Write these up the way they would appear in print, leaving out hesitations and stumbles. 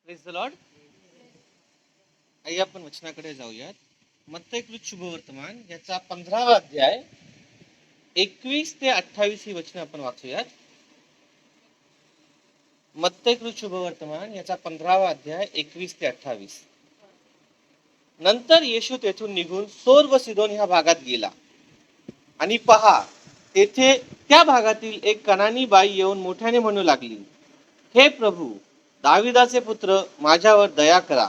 Praise the Lord. आई आपण वचनाकडे जाऊयात. मत्तयकृत शुभवर्तमान याचा 15वा अध्याय 21 ते 28 ही वचने आपण वाचूयात. मत्तयकृत शुभवर्तमान याचा 15वा अध्याय 21 ते 28. नंतर येशू तेथून निघून सोर व सिदोन ह्या भागात गेला आणि पहा, तेथे त्या भागातील एक कनानी बाई येऊन मोठ्याने म्हणू लागली, हे प्रभू, दाविदाचे पुत्र, माझ्यावर दया करा.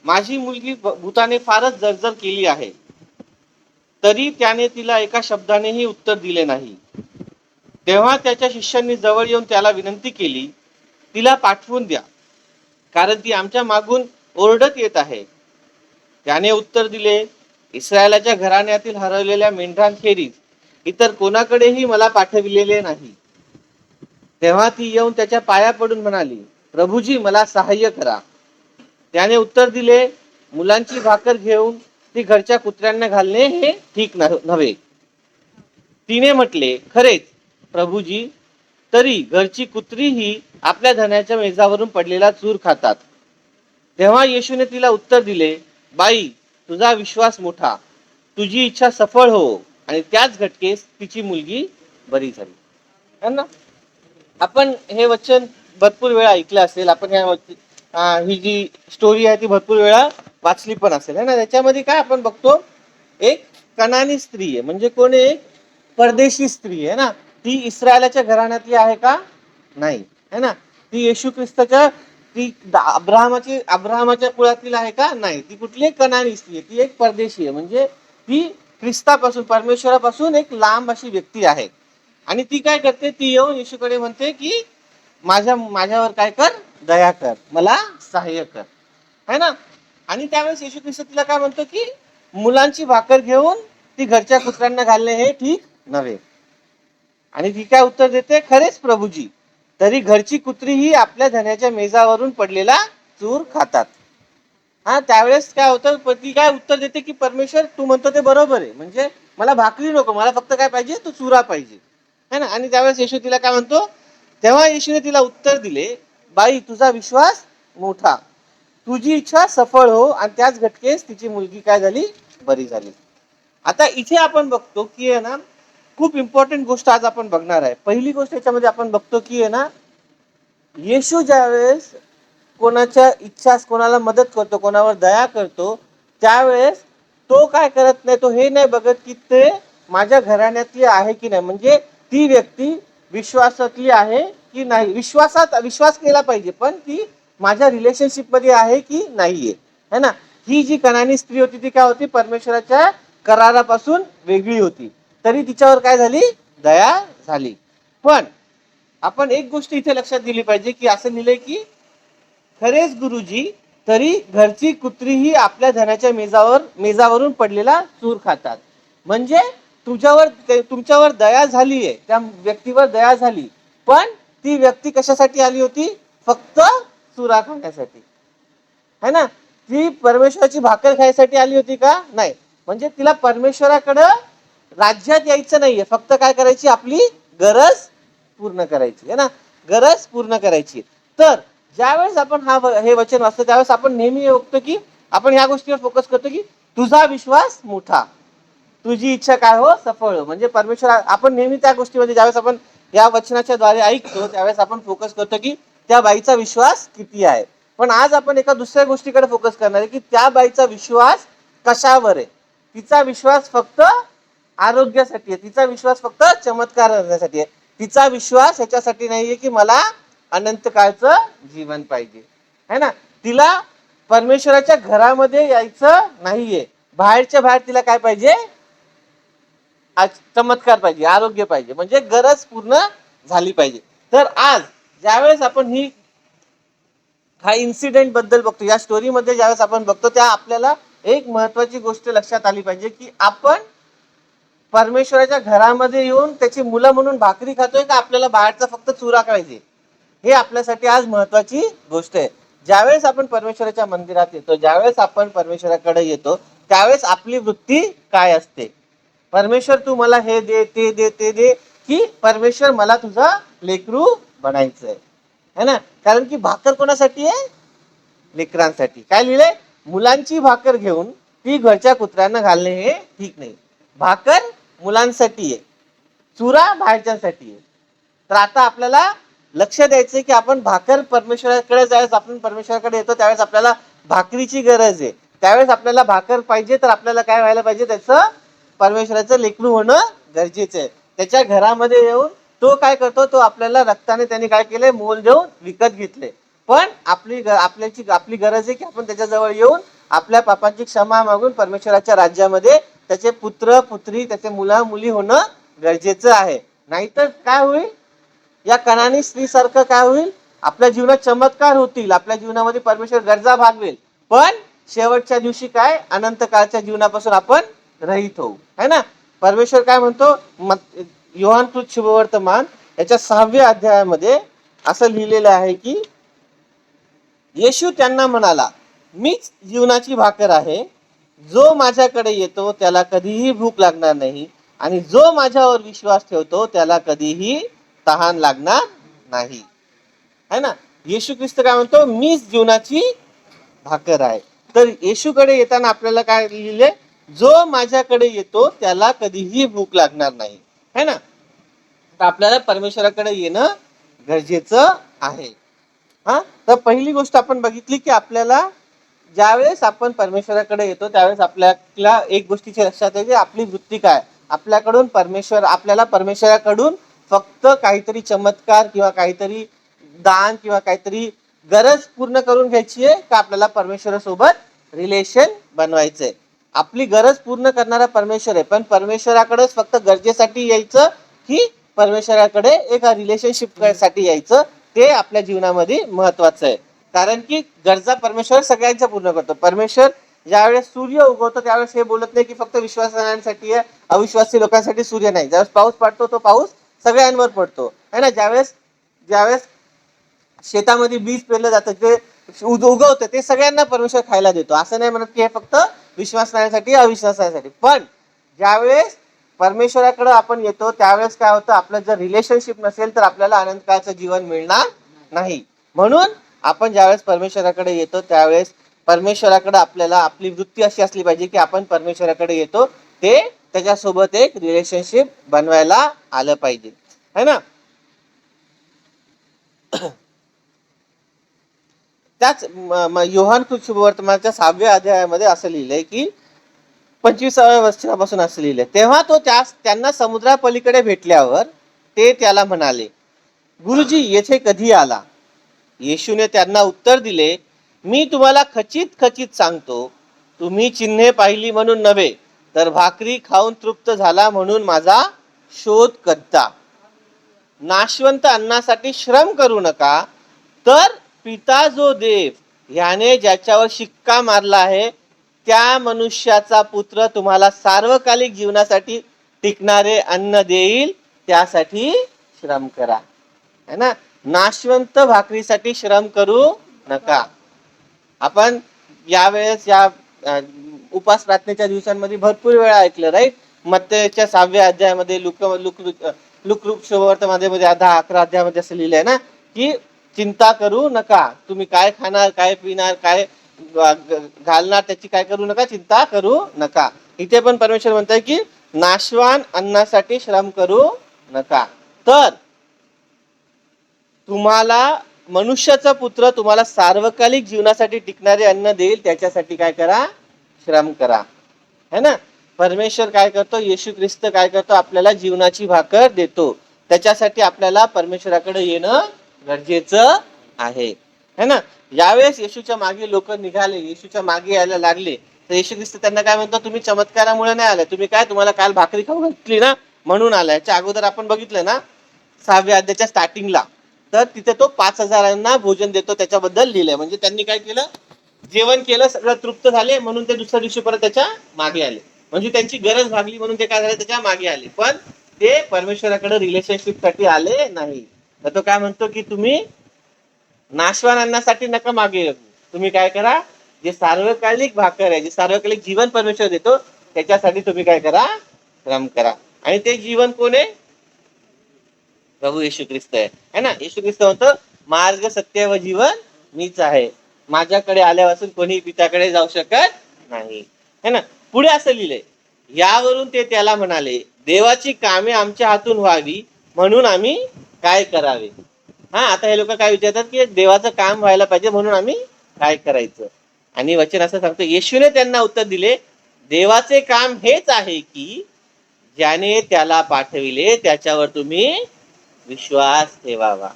माझी मुलगी भूताने फारच जर्जर केली आहे. तरी त्याने तिला एका शब्दानेही उत्तर दिले नाही. तेव्हा त्याच्या शिष्यांनी जवळ येऊन त्याला विनंती केली, तिला पाठवून द्या, कारण ती आमच्या मागून ओरडत येत आहे. त्याने उत्तर दिले, इस्रायलाच्या घराण्यातील हरवलेल्या मेंढरांखेरीज इतर कोणाकडेही मला पाठविलेले नाही. तेव्हा ती येऊन त्याच्या पाया पडून म्हणाली, प्रभूजी, मला सहाय्य करा. त्याने उत्तर दिले, मुलांची भाकर घेऊन ती घरच्या कुत्र्यांना घालणे हे ठीक नव्हे. तिने म्हटले, खरेच प्रभूजी, तरी घरची कुत्रीही आपल्या धनाच्या मेजावरून पडलेला चूर खातात. तेव्हा येशूने तिला उत्तर दिले, बाई, तुझा विश्वास मोठा, तुझी इच्छा सफळ हो. आणि त्याच घटकेस तिची मुलगी बरी झाली. है ना? आपण हे वचन भरपूर वेळा ऐकलं असेल. आपण ही जी स्टोरी आहे ती भरपूर वेळा वाचली पण असेल, है ना? त्याच्यामध्ये काय आपण बघतो, एक कनानी स्त्री आहे. म्हणजे कोण? एक परदेशी स्त्री आहे ना. ती इस्रायलाच्या घराण्यातली आहे का? नाही, है ना? ती येशू ख्रिस्ताच्या अब्राहमाच्या कुळातील आहे का? नाही. ती कुठली? कनानी स्त्री आहे. ती एक परदेशी आहे. म्हणजे ती ख्रिस्तापासून, परमेश्वरापासून एक लांब अशी व्यक्ती आहे. आणि ती काय करते? ती येऊन येशूकडे म्हणते की माझ्यावर काय कर, दया कर, मला सहाय्य कर, है ना? आणि त्यावेळेस येशू ख्रिस्त तिला काय म्हणतो की मुलांची भाकर घेऊन ती घरच्या कुत्र्यांना घालणे हे ठीक नव्हे. आणि ती काय उत्तर देते? खरेच प्रभूजी, तरी घरची कुत्री ही आपल्या धनाच्या मेजावरून पडलेला चूर खातात. हा, त्यावेळेस काय होतं, ती काय उत्तर देते की परमेश्वर, तू म्हणतो ते बरोबर आहे. म्हणजे मला भाकरी नको, मला फक्त काय पाहिजे? तो चुरा पाहिजे, है ना? आणि त्यावेळेस येशू तिला काय म्हणतो? तेव्हा येशूने तिला उत्तर दिले, बाई, तुझा विश्वास मोठा, तुझी इच्छा सफळ हो. आणि त्याच घटकेस तिची मुलगी काय झाली? बरी झाली. आता इथे आपण बघतो की आहे ना, खूप इम्पॉर्टंट गोष्ट आज आपण बघणार आहे. पहिली गोष्ट याच्यामध्ये आपण बघतो की आहे ना, येशू ज्यावेळेस कोणाच्या इच्छा, कोणाला मदत करतो, कोणावर दया करतो, त्यावेळेस तो काय करत नाही, तो हे नाही बघत की ते माझ्या घराण्यातली आहे की नाही. म्हणजे ती व्यक्ती विश्वासातली आहे की नाही. विश्वास केला पाहिजे, पण ती माझ्या रिलेशनशिप मध्ये आहे की नाहीये, है ना? ही जी कनानी स्त्री होती ती काय होती? परमेश्वराच्या करारापासून वेगळी होती. तरी तिच्यावर काय झाली? दया झाली. पण आपण एक गोष्ट इथे लक्षात दिली पाहिजे की असं लिहिलंय की खरेच गुरुजी, तरी घरची कुत्रीही आपल्या धनाच्या मेजावरून पडलेला चूर खातात. म्हणजे तुमच्यावर दया झालीये, त्या व्यक्तीवर दया झाली, पण ती व्यक्ती कशासाठी आली होती? फक्त चुरा खाण्यासाठी, है ना? ती परमेश्वराची भाकर खायसाठी आली होती का? नाही. म्हणजे तिला परमेश्वराकडे राज्यात यायचं नाहीये, फक्त काय करायची? आपली गरज पूर्ण करायची, है ना? गरज पूर्ण करायची. तर ज्यावेळेस आपण हे वचन वाचतो त्यावेळेस आपण नेहमी बघतो की आपण ह्या गोष्टीवर फोकस करतो की तुझा विश्वास मोठा, तुझी इच्छा काय हो? सफळ हो. म्हणजे परमेश्वर, आपण नेहमी त्या गोष्टीमध्ये ज्यावेळेस आपण या वचनाच्या द्वारे ऐकतो त्यावेळेस आपण फोकस करतो की त्या बाईचा विश्वास किती आहे. पण आज आपण एका दुसऱ्या गोष्टीकडे फोकस करणार आहे की त्या बाईचा विश्वास कशावर आहे? तिचा विश्वास फक्त आरोग्यासाठी आहे, तिचा विश्वास फक्त चमत्कार करण्यासाठी आहे, तिचा विश्वास ह्याच्यासाठी नाहीये की मला अनंत काळचं जीवन पाहिजे, है ना? तिला परमेश्वराच्या घरामध्ये यायचं नाहीये. बाहेरच्या बाहेर तिला काय पाहिजे? चमत्कार पाहिजे, आरोग्य पाहिजे, म्हणजे गरज पूर्ण झाली पाहिजे. तर आज ज्यावेळेस आपण हा इन्सिडेंट बद्दल बघतो, या स्टोरी मध्ये ज्यावेळेस आपण बघतो, त्या आपल्याला एक महत्वाची गोष्ट लक्षात आली पाहिजे की आपण परमेश्वराच्या घरामध्ये येऊन त्याची मुलं म्हणून भाकरी खातोय का आपल्याला बाहेरचा फक्त चुरा पाहिजे? हे आपल्यासाठी आज महत्वाची गोष्ट आहे. ज्यावेळेस आपण परमेश्वराच्या मंदिरात येतो, ज्यावेळेस आपण परमेश्वराकडे येतो, त्यावेळेस आपली वृत्ती काय असते? परमेश्वर, तू मला हे दे, ते दे, ते दे, की परमेश्वर, मला तुझा लेकरू बनायचंय, है ना? कारण की भाकर कोणासाठी आहे? लेकरांसाठी. काय लिहिलंय? मुलांची भाकर घेऊन ती घरच्या कुत्र्यांना घालणे हे ठीक नाही. भाकर मुलांसाठी आहे, चुरा बाहेरच्यांसाठी आहे. तर आता आपल्याला लक्ष द्यायचंय की आपण भाकर परमेश्वराकडे ज्यावेळेस आपण परमेश्वराकडे येतो त्यावेळेस आपल्याला भाकरीची गरज आहे. त्यावेळेस आपल्याला भाकर पाहिजे, तर आपल्याला काय व्हायला पाहिजे? त्याचं परमेश्वराचं लेकरू होणं गरजेचं आहे. त्याच्या घरामध्ये येऊन तो काय करतो? तो आपल्याला रक्ताने त्यांनी काय केलंय? मोल देऊन विकत घेतले. पण आपली गरज आहे की आपण त्याच्याजवळ येऊन आपल्या पापांची क्षमा मागून परमेश्वराच्या राज्यामध्ये त्याचे पुत्र पुत्री, त्याचे मुला मुली होणं गरजेचं आहे. नाहीतर काय होईल? या कणानी स्त्री सारखं काय होईल? आपल्या जीवनात चमत्कार होतील, आपल्या जीवनामध्ये परमेश्वर गरजा भागवेल, पण शेवटच्या दिवशी काय? अनंत काळच्या जीवनापासून आपण रहित होऊ, है ना? परमेश्वर काय म्हणतो? योहानकृत शुभवर्तमान याच्या 6व्या अध्यायामध्ये असं लिहिलेलं आहे की येशू त्यांना म्हणाला, मीच जीवनाची भाकर आहे. जो माझ्याकडे येतो त्याला कधीही भूक लागणार नाही, आणि जो माझ्यावर विश्वास ठेवतो त्याला कधीही तहान लागणार नाही, है ना? येशू ख्रिस्त काय म्हणतो? मीच जीवनाची भाकर आहे. तर येशूकडे येताना आपल्याला काय लिहिले? जो माझ्याकडे येतो त्याला कधीही भूक लागणार नाही, है ना? तर आपल्याला परमेश्वराकडे येणं गरजेचं आहे. हा, तर पहिली गोष्ट आपण बघितली की आपल्याला ज्यावेळेस आपण परमेश्वराकडे येतो त्यावेळेस आपल्याला एक गोष्टीची लक्षात आहे की आपली वृत्ती काय? आपल्याला परमेश्वराकडून फक्त काहीतरी चमत्कार किंवा काहीतरी दान किंवा काहीतरी गरज पूर्ण करून घ्यायची आहे, का आपल्याला परमेश्वरासोबत रिलेशन बनवायचंय? आपली गरज पूर्ण करणारा परमेश्वर आहे, पण परमेश्वराकडेच फक्त गरजेसाठी यायचं की परमेश्वराकडे एका रिलेशनशिप साठी यायचं? ते आपल्या जीवनामध्ये महत्वाचं आहे. कारण की गरजा परमेश्वर सगळ्यांच्या पूर्ण करतो. परमेश्वर ज्यावेळेस सूर्य उगवतो त्यावेळेस हे बोलत नाही की फक्त विश्वासांसाठी आहे, अविश्वासी लोकांसाठी सूर्य नाही. ज्यावेळेस पाऊस पडतो तो पाऊस सगळ्यांवर पडतो, है ना? ज्यावेळेस ज्यावेळेस शेतामध्ये बीज पेरलं जातं, ते उगवतं, ते सगळ्यांना परमेश्वर खायला देतो. असं नाही म्हणत की हे फक्त विश्वासणाऱ्यांसाठी, अविश्वासासाठी. पण ज्यावेळेस परमेश्वराकडे आपण येतो त्यावेळेस काय होतं? आपलं जर रिलेशनशिप नसेल तर आपल्याला अनंतकाळचं जीवन मिळणार नाही. म्हणून आपण ज्यावेळेस परमेश्वराकडे येतो त्यावेळेस परमेश्वराकडे आपल्याला आपली वृत्ती अशी असली पाहिजे की आपण परमेश्वराकडे येतो ते त्याच्यासोबत एक रिलेशनशिप बनवायला आलं पाहिजे, है ना? त्याच योहानकृत शुभवर्तमानाच्या 6व्या अध्यायामध्ये असं लिहिलंय की 25व्या वर्षापासून असं लिहिलंय, तेव्हा तो त्यांना समुद्रापलीकडे भेटल्यावर ते त्याला म्हणाले, गुरुजी येथे कधी आला? येशूने त्यांना उत्तर दिले, मी तुम्हाला खचित खचित सांगतो, तुम्ही चिन्हे पाहिली म्हणून नव्हे, तर भाकरी खाऊन तृप्त झाला म्हणून माझा शोध करता. नाशवंत अन्नासाठी श्रम करू नका, तर पिता जो देव याने ज्याच्यावर शिक्का मारला आहे त्या मनुष्याचा पुत्र तुम्हाला सार्वकालिक जीवनासाठी टिकणारे अन्न देईल, त्यासाठी श्रम करा, है ना? नाशवंत भाकरीसाठी श्रम करू नका. आपण यावेळेस या उपास प्रार्थनेच्या दिवसांमध्ये भरपूर वेळा ऐकलं, राईट? मत्तेच्या 6व्या अध्यायामध्ये, लुक शुभवर्तमानामध्ये 10-11 अध्यायामध्ये असं लिहिलंय ना की चिंता करू नका, तुम्ही काय खाणार, काय पिणार, काय घालणार, त्याची काय करू नका, चिंता करू नका. इथे पण परमेश्वर म्हणताय की नाशवान अन्नासाठी श्रम करू नका, तर तुम्हाला मनुष्याचा पुत्र तुम्हाला सार्वकालिक जीवनासाठी टिकणारे अन्न देईल, त्याच्यासाठी काय करा? श्रम करा, है ना? परमेश्वर काय करतो? येशू ख्रिस्त काय करतो? आपल्याला जीवनाची भाकर देतो. त्याच्यासाठी आपल्याला परमेश्वराकडे येणं गरजेचं आहे, है ना? यावेळेस येशूच्या मागे लोक निघाले, येशूच्या मागे यायला लागले, तर येशू ख्रिस्त त्यांना काय म्हणतो? तुम्ही चमत्कारामुळे नाही आले, तुम्ही काय, तुम्हाला काल भाकरी खाऊ घातली ना म्हणून आला. याच्या अगोदर आपण बघितलं ना 6व्या अध्यायाच्या स्टार्टिंगला, तर तिथे तो 5,000 भोजन देतो त्याच्याबद्दल लिहिलंय. म्हणजे त्यांनी काय केलं? जेवण केलं, सगळं तृप्त झाले म्हणून ते दुसऱ्या दिवशी परत त्याच्या मागे आले. म्हणजे त्यांची गरज भागली म्हणून ते काय झाले? त्याच्या मागे आले, पण ते परमेश्वराकडे रिलेशनशिप साठी आले नाही. तर तो काय म्हणतो की तुम्ही नाशवान अन्नासाठी नका मागे, तुम्ही काय करा? जे सार्वकालिक भाकर आहे, जे सार्वकालिक जीवन परमेश्वर देतो, त्याच्यासाठी तुम्ही काय करा? श्रम करा. आणि ते जीवन कोण आहे? प्रभू येशू ख्रिस्त आहे, है ना? येशू ख्रिस्त म्हणतो मार्ग, सत्य व जीवन मीच आहे. माझ्याकडे आल्यापासून कोणी पित्याकडे जाऊ शकत नाही, है ना. पुढे असं लिहिलंय, यावरून ते त्याला म्हणाले, देवाची कामे आमच्या हातून व्हावी म्हणून आम्ही काय करावे. हा, आता हे लोक काय विचारतात की देवाचं काम व्हायला पाहिजे म्हणून आम्ही काय करायचं. आणि वचन असं सांगतं, येशूने त्यांना उत्तर दिले, देवाचे काम हेच आहे की ज्याने त्याला पाठविले त्याच्यावर तुम्ही विश्वास ठेवावा.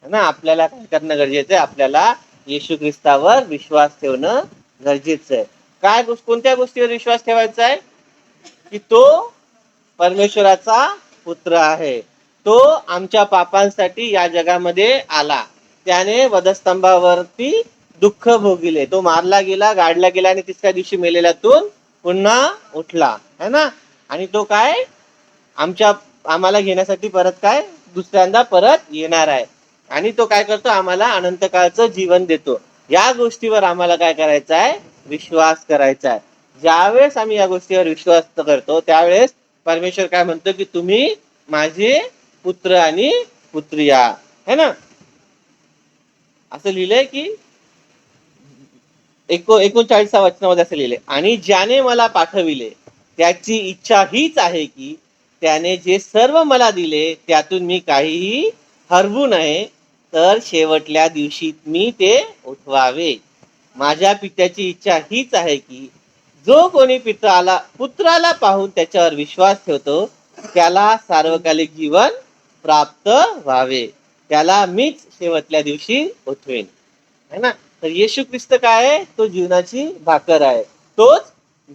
ना, आपल्याला काय करणं गरजेचं आहे, आपल्याला येशू ख्रिस्तावर विश्वास ठेवणं गरजेचं आहे. काय कोणत्या गोष्टीवर विश्वास ठेवायचा आहे? की तो परमेश्वराचा पुत्र आहे, तो आमच्या पापांसाठी या जगामध्ये आला, त्याने वधस्तंभावरती दुःख भोगिले, तो मारला गेला, गाडला गेला आणि तिसऱ्या दिवशी मेलेल्यातून पुन्हा उठला, है ना. आणि तो काय आम्हाला घेण्यासाठी परत काय दुसऱ्यांदा परत येणार आहे. आणि तो काय करतो, आम्हाला अनंत काळचं जीवन देतो. या गोष्टीवर आम्हाला काय करायचं आहे? विश्वास करायचा आहे. ज्यावेळेस आम्ही या गोष्टीवर विश्वास करतो त्यावेळेस परमेश्वर काय म्हणतो की तुम्ही माझे पुत्र आणि पुत्री आहात, है ना. असं लिहिलंय की 39 वचनामध्ये असं लिहिलंय, आणि ज्याने मला पाठविले त्याची इच्छा हीच आहे की त्याने जे सर्व मला दिले त्यातून मी काहीही हरवू नये, तर शेवटल्या दिवशी मी ते उठवावे. माझ्या पित्याची इच्छा हीच आहे की जो कोणी पुत्राला पाहून त्याच्यावर विश्वास ठेवतो त्याला सार्वकालिक जीवन प्राप्त व्हावे, त्याला मीच शेवटल्या दिवशी उठवेन, है ना. तर येशू ख्रिस्त काय आहे? तो जीवनाची भाकर आहे, तोच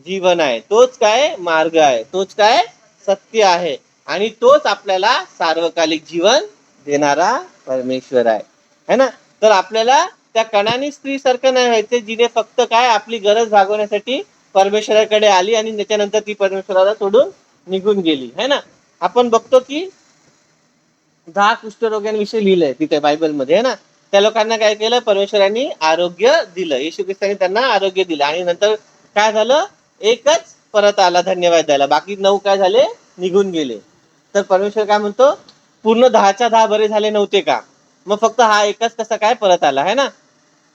जीवन आहे, तोच काय मार्ग आहे, तोच काय सत्य आहे, आणि तोच आपल्याला सार्वकालिक जीवन देणारा परमेश्वर आहे, है ना. तर आपल्याला त्या कणानी स्त्री सारखं नाही व्हायचं, जिने फक्त काय आपली गरज भागवण्यासाठी परमेश्वराकडे आली आणि त्याच्यानंतर ती परमेश्वराला सोडून निघून गेली, है ना. आपण बघतो की 10 कुष्ठरोग्यांविषयी लिहिलंय तिथे बायबलमध्ये, है ना. त्या लोकांना काय केलं? परमेश्वरांनी आरोग्य दिलं, येशू ख्रिस्तांनी त्यांना आरोग्य दिलं. आणि नंतर काय झालं? एकच परत आला धन्यवाद द्यायला, बाकी 9 काय झाले? निघून गेले. तर परमेश्वर काय म्हणतो? पूर्ण 10च्या 10 बरे झाले नव्हते का? मग फक्त हा एकच कसा काय परत आला, है ना.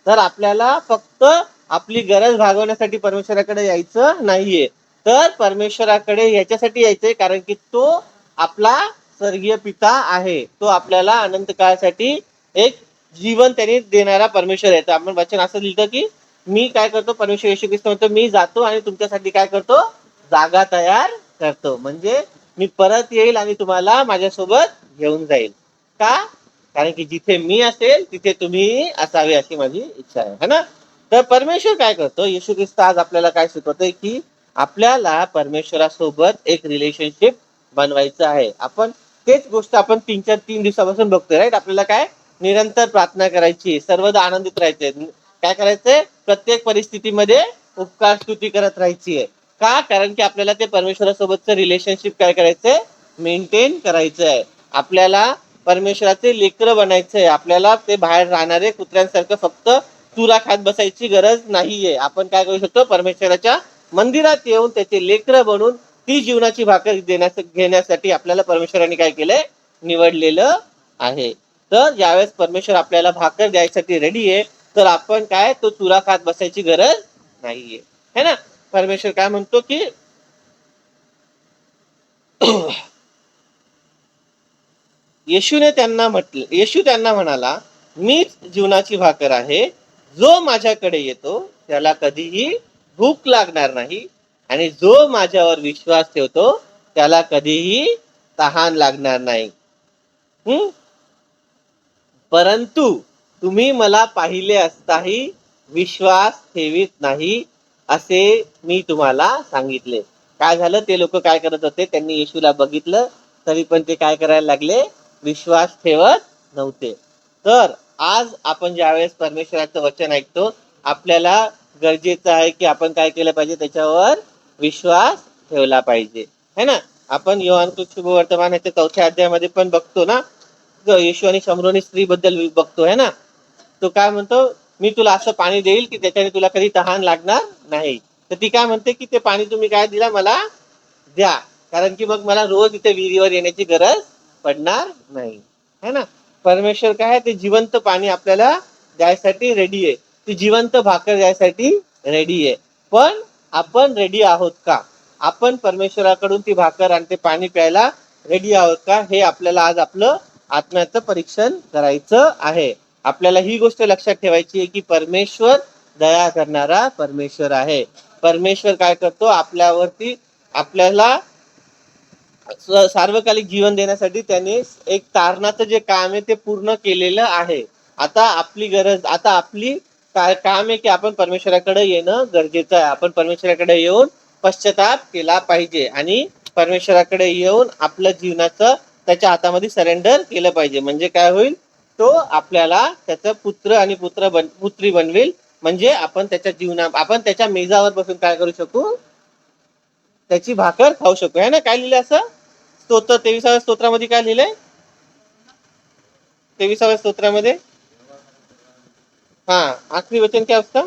तर आपल्याला फक्त आपली गरज भागवण्यासाठी परमेश्वराकडे यायचं नाहीये, तर परमेश्वराकडे याच्यासाठी यायचंय कारण की तो आपला स्वर्गीय पिता आहे, तो आपल्याला अनंत काळासाठी एक जीवन त्यांनी देणारा परमेश्वर आहे. तर आपण वचन असं लिहितं की मी काय करतो, परमेश्वर येशू ख्रिस्त म्हणतो, मी जातो आणि तुमच्यासाठी काय करतो? जागा तयार करतो. म्हणजे मी परत येईल आणि तुम्हाला माझ्यासोबत घेऊन जाईल. का? कारण की जिथे मी असेल तिथे तुम्ही असावे अशी माझी इच्छा आहे, है ना. तर परमेश्वर काय करतो? येशू ख्रिस्त आज आपल्याला काय शिकवतोय की आपल्याला परमेश्वरासोबत एक रिलेशनशिप बनवायचं आहे. आपण तेच गोष्ट आपण 3 दिवसापासून बघतोय, राईट. आपल्याला काय निरंतर प्रार्थना करायची, सर्वदा आनंदित राहायचंय. काय करायचंय? प्रत्येक परिस्थितीमध्ये उपकार स्तुती करत राहायची आहे. का? कारण की आपल्याला ते परमेश्वरासोबतचं रिलेशनशिप काय करायचंय? मेंटेन करायचं आहे. आपल्याला परमेश्वराचे लेकरं बनायचंय. आपल्याला ते बाहेर राहणारे कुत्र्यांसारखं फक्त चुरा खात बसायची गरज नाहीये. आपण काय करू शकतो? परमेश्वराच्या मंदिरात येऊन त्याचे लेकरं बनून ती जीवनाची भाकर घेण्यासाठी आपल्याला परमेश्वराने काय केलंय? निवडलेलं आहे. तर ज्यावेळेस परमेश्वर आपल्याला भाकर द्यायसाठी रेडी आहे, तर आपण काय तो चुरा खात बसायची गरज नाहीये, है ना. परमेश्वर काय म्हणतो की येशू त्यांना म्हणाला, मीच जीवनाची भाकर आहे, जो माझ्याकडे येतो त्याला कधीही भूक लागणार नाही, आणि जो माझ्यावर विश्वास ठेवतो त्याला कधीही तहान लागणार नाही. परंतु तुम्ही मला पाहिले असताही विश्वास ठेवीत नाही असे मी तुम्हाला सांगितले. काय झालं? ते लोक काय करत होते? त्यांनी येशूला बघितलं तरी पण ते काय करायला लागले? विश्वास ठेवत नव्हते. तर आज आपण ज्यावेळेस परमेश्वराचं वचन ऐकतो, आपल्याला गरजेचं आहे की आपण काय केलं पाहिजे? त्याच्यावर विश्वास ठेवला पाहिजे, है ना. आपण योहान शुभवर्तमान ह्याच्या 4थ्या अध्यायामध्ये पण बघतो ना, येशू आणि शमरोनी स्त्री बद्दल बघतो, है ना. तो काय म्हणतो? मी तुला असं पाणी देईल की त्याच्याने तुला कधी तहान लागणार नाही. तर ती काय म्हणते की ते पाणी तुम्ही काय दिला मला द्या, कारण की मग मला रोज इथे विहिरीवर येण्याची गरज पडणार नाही, है ना. परमेश्वर काय आहे? ते जिवंत पाणी आपल्याला द्यायसाठी रेडी आहे. ती जिवंत भाकर यासाठी रेडी आहे. पण आपण रेडी आहोत का? आपण परमेश्वराकडून ती भाकर आणि ते पाणी प्यायला रेडी आहोत का? हे आपल्याला आज आपलं आत्म्याचं परीक्षण करायचं आहे. आपल्याला ही गोष्ट लक्षात ठेवायची आहे की परमेश्वर दया करणारा परमेश्वर आहे. परमेश्वर काय करतो? आपल्यावरती आपल्याला सार्वकालिक जीवन देण्यासाठी त्याने एक तारणाचं जे काम आहे ते पूर्ण केलेलं आहे. आता आपली गरज, आता आपली काय काम आहे की आपण परमेश्वराकडे येणं गरजेचं आहे. आपण परमेश्वराकडे येऊन पश्चाताप केला पाहिजे आणि परमेश्वराकडे येऊन आपलं जीवनाचं त्याच्या हातामध्ये सरेंडर केलं पाहिजे. म्हणजे काय होईल? तो आपल्याला त्याचा पुत्र आणि पुत्री बनवेल. म्हणजे आपण त्याच्या मेजावर बसून काय करू शकू? त्याची भाकर खाऊ शकू. है ना? काय लिहिलं असं? स्तोत्र 23व्या स्तोत्रामध्ये काय लिहिलंय? 23व्या स्तोत्रामध्ये आखरी वचन काय असतं?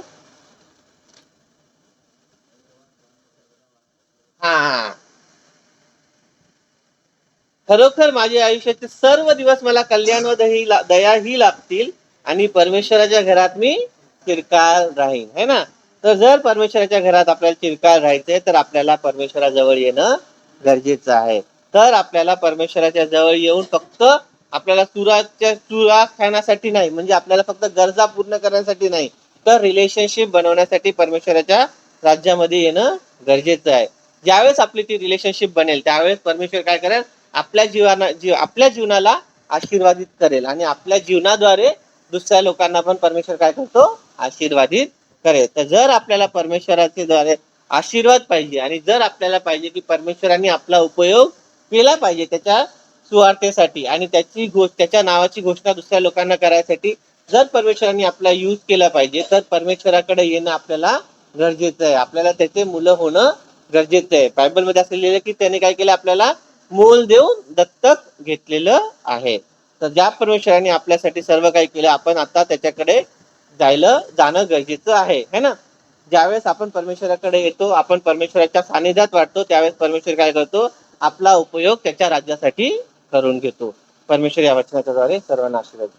खरोखर माझ्या आयुष्याचे सर्व दिवस मला कल्याण व दया ही लाभतील आणि परमेश्वराच्या घरात मी चिरकाल राहीन. है ना? तर जर परमेश्वराच्या घरात आपल्याला चिरकाल राहायचंय तर आपल्याला परमेश्वराजवळ येणं गरजेचं आहे. तर आपल्याला परमेश्वराच्या जवळ येऊन फक्त आपल्याला चुरा खाण्यासाठी नाही, म्हणजे आपल्याला फक्त गरजा पूर्ण करण्यासाठी नाही, तर रिलेशनशिप बनवण्यासाठी परमेश्वराच्या राज्यामध्ये येणं गरजेचं आहे. ज्यावेळेस आपली ती रिलेशनशिप बनेल त्यावेळेस परमेश्वर काय करेल? आपल्या जीवनाला आशीर्वादित करेल आणि आपल्या जीवनाद्वारे दुसऱ्या लोकांना पण परमेश्वर काय करतो? आशीर्वादित करेल. तर जर आपल्याला परमेश्वराच्या द्वारे आशीर्वाद पाहिजे आणि जर आपल्याला पाहिजे की परमेश्वरांनी आपला उपयोग केला पाहिजे त्याच्या सुवार्थेसाठी आणि त्याच्या नावाची घोषणा दुसऱ्या लोकांना करायसाठी जर परमेश्वरांनी आपला यूज केला पाहिजे तर परमेश्वराकडे येणं आपल्याला गरजेचं आहे. आपल्याला त्याचे मुलं होणं गरजेचं आहे. बायबलमध्ये असं लिहिलं की त्याने काय केलं? आपल्याला मोल देऊन दत्तक घेतलेलं आहे. तर ज्या परमेश्वरांनी आपल्यासाठी सर्व काही केलं आपण आता त्याच्याकडे जाणं गरजेचं आहे. है ना? ज्यावेळेस आपण परमेश्वराकडे येतो, आपण परमेश्वराच्या सानिध्यात वाटतो, त्यावेळेस परमेश्वर काय करतो? आपला उपयोग त्याच्या राज्यासाठी करून घेतो. परमेश्वर या वचनाच्या द्वारे सर्वांना आशीर्वाद